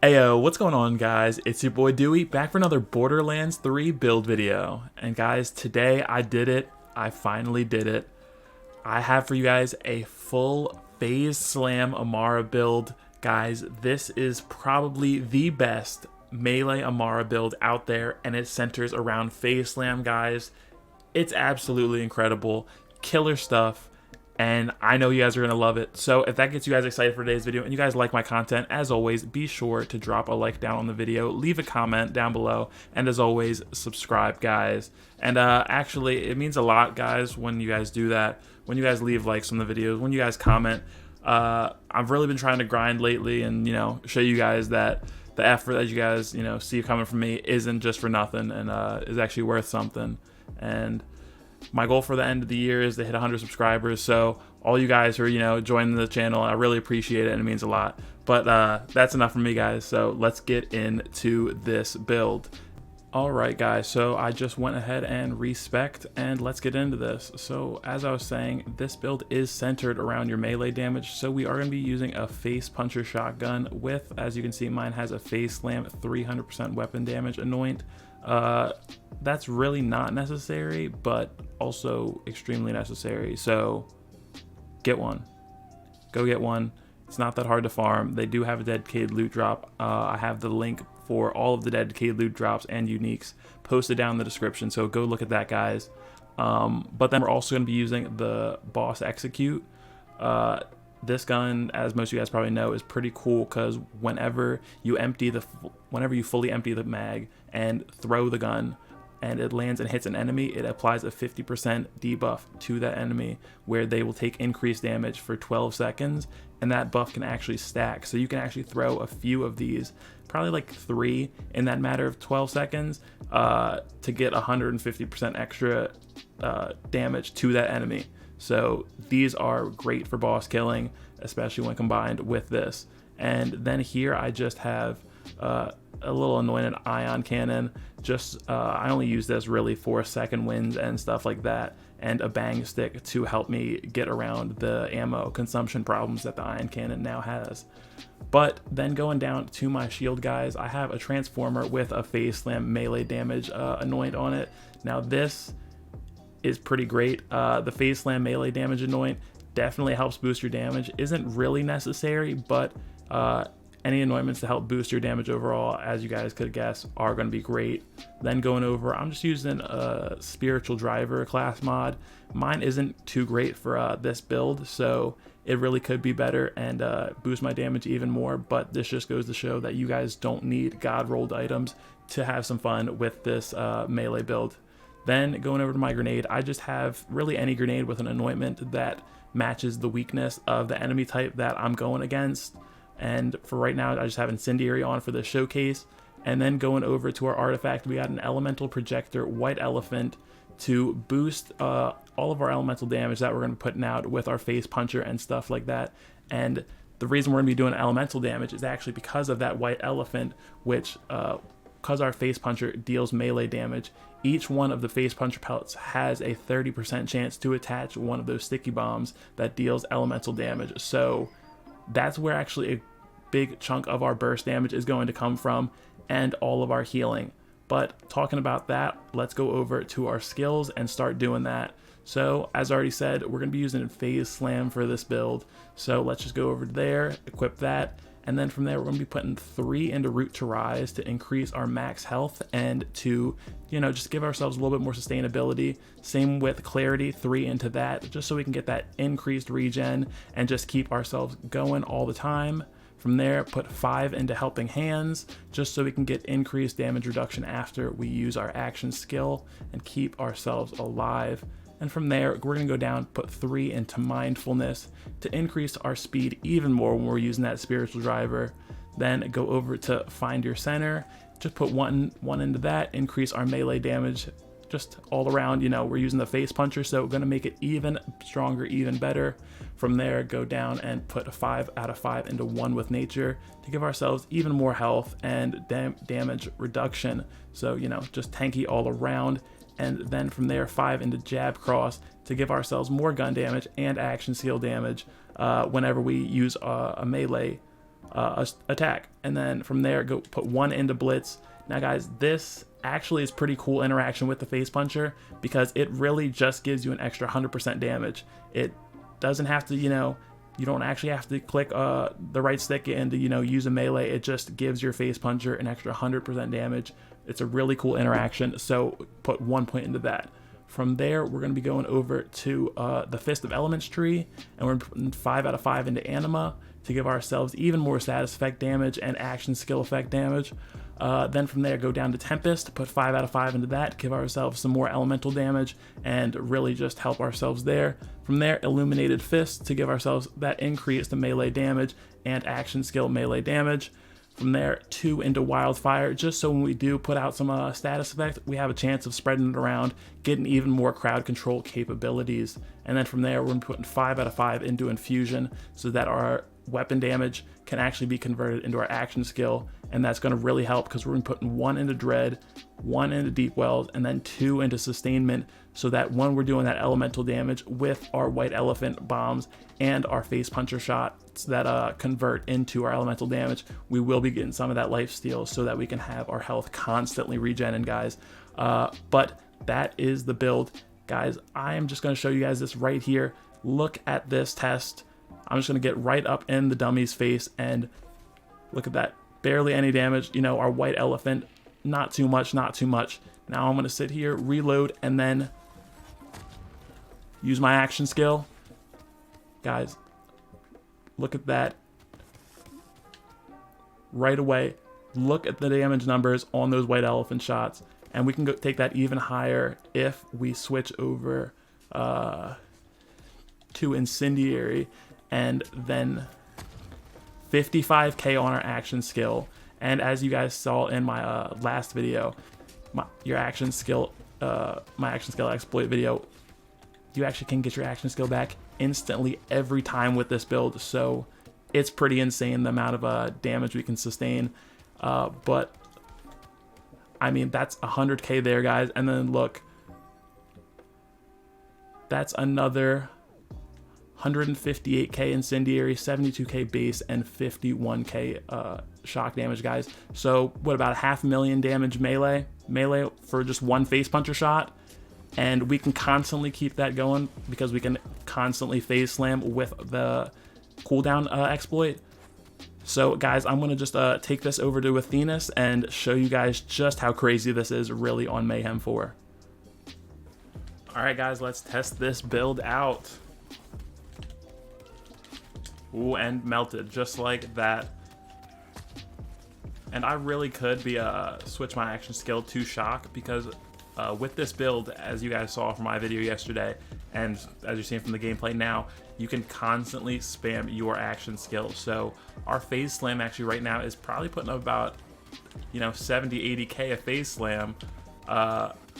Ayo, what's going on, guys? It's your boy Dewey, back for another Borderlands 3 build video. And guys, today I did it. I finally did it. I have for you guys a full Phaze Slam Amara build. Guys, this is probably the best melee Amara build out there, and it centers around Phaze Slam, guys. It's absolutely incredible. Killer stuff. And I know you guys are going to love it. So if that gets you guys excited for today's video and you guys like my content, as always, be sure to drop a like down on the video, leave a comment down below, and as always, subscribe, guys. And actually, it means a lot, guys, when you guys do that, when you guys leave likes on the videos, when you guys comment. I've really been trying to grind lately and, show you guys that the effort that you guys, see coming from me isn't just for nothing and is actually worth something. And my goal for the end of the year is to hit 100 subscribers, so all you guys who are, joining the channel, I really appreciate it and it means a lot. But that's enough from me, guys, so let's get into this build. Alright guys, so I just went ahead and respect and let's get into this. So as I was saying, this build is centered around your melee damage, so we are going to be using a face puncher shotgun with, as you can see, mine has a Phaze Slam 300% weapon damage anoint. That's really not necessary, but also extremely necessary, so get one. Go get one. It's not that hard to farm. They do have a dedicated loot drop. I have the link for all of the dedicated loot drops and uniques posted down in the description, so go look at that, guys. But then we're also going to be using the boss execute. This gun, as most of you guys probably know, is pretty cool because whenever you fully empty the mag and throw the gun and it lands and hits an enemy, it applies a 50% debuff to that enemy where they will take increased damage for 12 seconds, and that buff can actually stack. So you can actually throw a few of these, probably like 3 in that matter of 12 seconds to get 150% extra damage to that enemy. So these are great for boss killing, especially when combined with this. And then here I just have a little anointed ion cannon. I only use this really for second winds and stuff like that, and a bang stick to help me get around the ammo consumption problems that the ion cannon now has. But then going down to my shield, guys, I have a transformer with a Phaze Slam melee damage anoint on it. Now this is pretty great. The Phaze Slam melee damage anoint definitely helps boost your damage. Isn't really necessary, but any anointments to help boost your damage overall, as you guys could guess, are going to be great. Then going over, I'm just using a spiritual driver class mod. Mine isn't too great for this build, so it really could be better and boost my damage even more, but this just goes to show that you guys don't need god rolled items to have some fun with this melee build. Then going over to my grenade, I just have really any grenade with an anointment that matches the weakness of the enemy type that I'm going against. And for right now, I just have incendiary on for this showcase. And then going over to our artifact, we got an elemental projector white elephant to boost all of our elemental damage that we're going to be putting out with our face puncher and stuff like that. And the reason we're going to be doing elemental damage is actually because of that white elephant, which because our face puncher deals melee damage, each one of the face puncher pellets has a 30% chance to attach one of those sticky bombs that deals elemental damage. So that's where actually a big chunk of our burst damage is going to come from, and all of our healing. But talking about that, let's go over to our skills and start doing that. So as I already said, we're going to be using Phaze Slam for this build. So let's just go over there, equip that. And then from there, we're going to be putting 3 into Root to Rise to increase our max health and to, just give ourselves a little bit more sustainability. Same with Clarity, 3 into that, just so we can get that increased regen and just keep ourselves going all the time. From there, put 5 into Helping Hands, just so we can get increased damage reduction after we use our action skill and keep ourselves alive. And from there, we're going to go down, put 3 into Mindfulness to increase our speed even more when we're using that spiritual driver. Then go over to Find Your Center, just put one into that, increase our melee damage just all around. We're using the face puncher, so we're going to make it even stronger, even better. From there, go down and put a 5 out of 5 into One with Nature to give ourselves even more health and damage reduction. So, just tanky all around. And then from there, 5 into Jab Cross to give ourselves more gun damage and action skill damage whenever we use a melee attack. And then from there, go put 1 into blitz. Now guys, this actually is pretty cool interaction with the Phase Puncher because it really just gives you an extra 100% damage. It doesn't have to, you don't actually have to click the right stick and to, use a melee. It just gives your Phase Puncher an extra 100% damage. It's a really cool interaction, so put 1 point into that. From there, we're going to be going over to the Fist of Elements tree, and we're putting 5 out of 5 into Anima to give ourselves even more status effect damage and action skill effect damage. Then from there, go down to Tempest, put 5 out of 5 into that, give ourselves some more elemental damage, and really just help ourselves there. From there, Illuminated Fist to give ourselves that increase to melee damage and action skill melee damage. From there, 2 into Wildfire, just so when we do put out some status effect, we have a chance of spreading it around, getting even more crowd control capabilities. And then from there, we're putting 5 out of 5 into Infusion, so that our weapon damage can actually be converted into our action skill, and that's going to really help because we're going to be putting 1 into Dread, 1 into Deep Wells, and then 2 into Sustainment, so that when we're doing that elemental damage with our White Elephant bombs and our Phase Puncher shots that convert into our elemental damage, we will be getting some of that life steal so that we can have our health constantly regening, guys. But that is the build, guys. I am just going to show you guys this right here. Look at this test. I'm just going to get right up in the dummy's face and look at that. Barely any damage. Our White Elephant, not too much, not too much. Now I'm going to sit here, reload, and then use my action skill. Guys, look at that. Right away, look at the damage numbers on those White Elephant shots. And we can go take that even higher if we switch over to Incendiary, and then 55k on our action skill. And as you guys saw in my last video, my action skill exploit video, you actually can get your action skill back instantly every time with this build. So it's pretty insane the amount of damage we can sustain. But I mean, that's 100k there, guys. And then look, that's another 158k incendiary, 72k base, and 51k shock damage, guys. So what, about 500,000 damage melee for just 1 Phase Puncher shot? And we can constantly keep that going because we can constantly phase slam with the cooldown exploit. So guys, I'm gonna just take this over to Athenas and show you guys just how crazy this is really on Mayhem 4. Alright guys, let's test this build out. Ooh, and melted, just like that. And I really could be switch my action skill to shock because with this build, as you guys saw from my video yesterday, and as you're seeing from the gameplay now, you can constantly spam your action skill. So our phase slam actually right now is probably putting up about 70-80k a phase slam,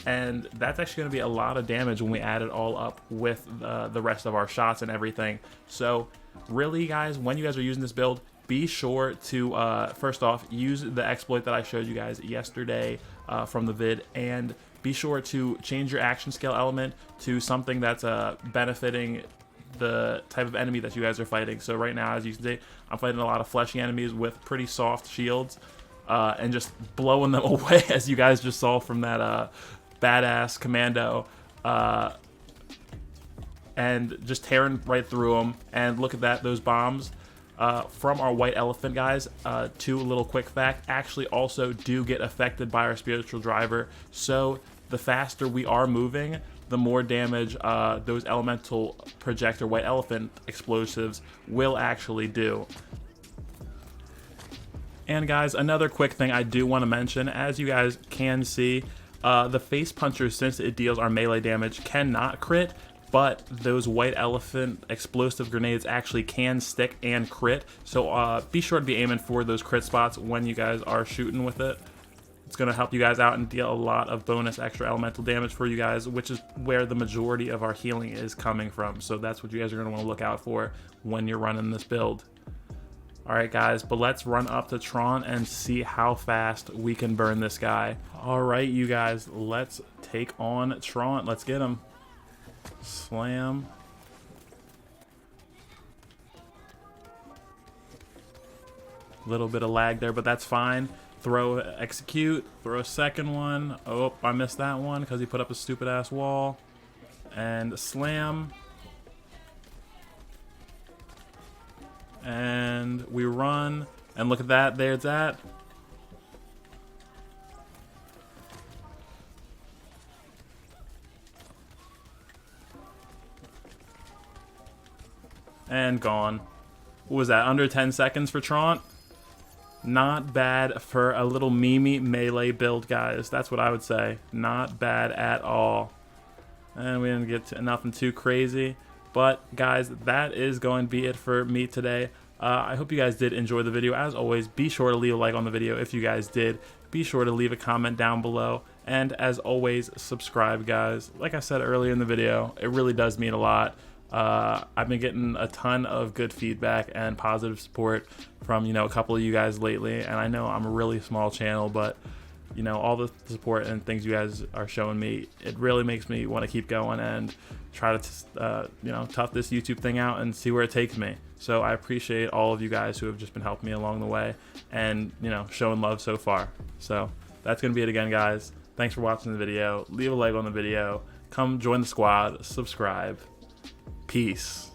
and that's actually going to be a lot of damage when we add it all up with the rest of our shots and everything. So really guys, when you guys are using this build, be sure to first off use the exploit that I showed you guys yesterday from the vid, and be sure to change your action skill element to something that's benefiting the type of enemy that you guys are fighting. So right now, as you can see, I'm fighting a lot of fleshy enemies with pretty soft shields, and just blowing them away, as you guys just saw from that badass commando, and just tearing right through them. And look at that, those bombs from our White Elephant, guys. Two little quick fact, actually also do get affected by our spiritual driver. So the faster we are moving, the more damage those elemental projector White Elephant explosives will actually do. And guys, another quick thing I do want to mention, as you guys can see, the Phase Puncher, since it deals our melee damage, cannot crit, but those White Elephant explosive grenades actually can stick and crit. So be sure to be aiming for those crit spots when you guys are shooting with it. It's going to help you guys out and deal a lot of bonus extra elemental damage for you guys, which is where the majority of our healing is coming from. So that's what you guys are going to want to look out for when you're running this build. Alright guys, but let's run up to Tron and see how fast we can burn this guy. Alright you guys, let's take on Tron. Let's get him. Slam. Little bit of lag there, but that's fine. Throw, execute, throw a second one. Oh, I missed that one because he put up a stupid ass wall. And slam. And we run. And look at that, there's that. And gone. What was that, under 10 seconds for Traunt? Not bad for a little Mimi melee build, guys. That's what I would say. Not bad at all. And we didn't get to nothing too crazy. But, guys, that is going to be it for me today. I hope you guys did enjoy the video. As always, be sure to leave a like on the video if you guys did. Be sure to leave a comment down below. And, as always, subscribe, guys. Like I said earlier in the video, it really does mean a lot. I've been getting a ton of good feedback and positive support from, a couple of you guys lately, and I know I'm a really small channel, but, all the support and things you guys are showing me, it really makes me want to keep going and try to, tough this YouTube thing out and see where it takes me. So I appreciate all of you guys who have just been helping me along the way and, showing love so far. So that's going to be it again, guys. Thanks for watching the video. Leave a like on the video. Come join the squad. Subscribe. Peace.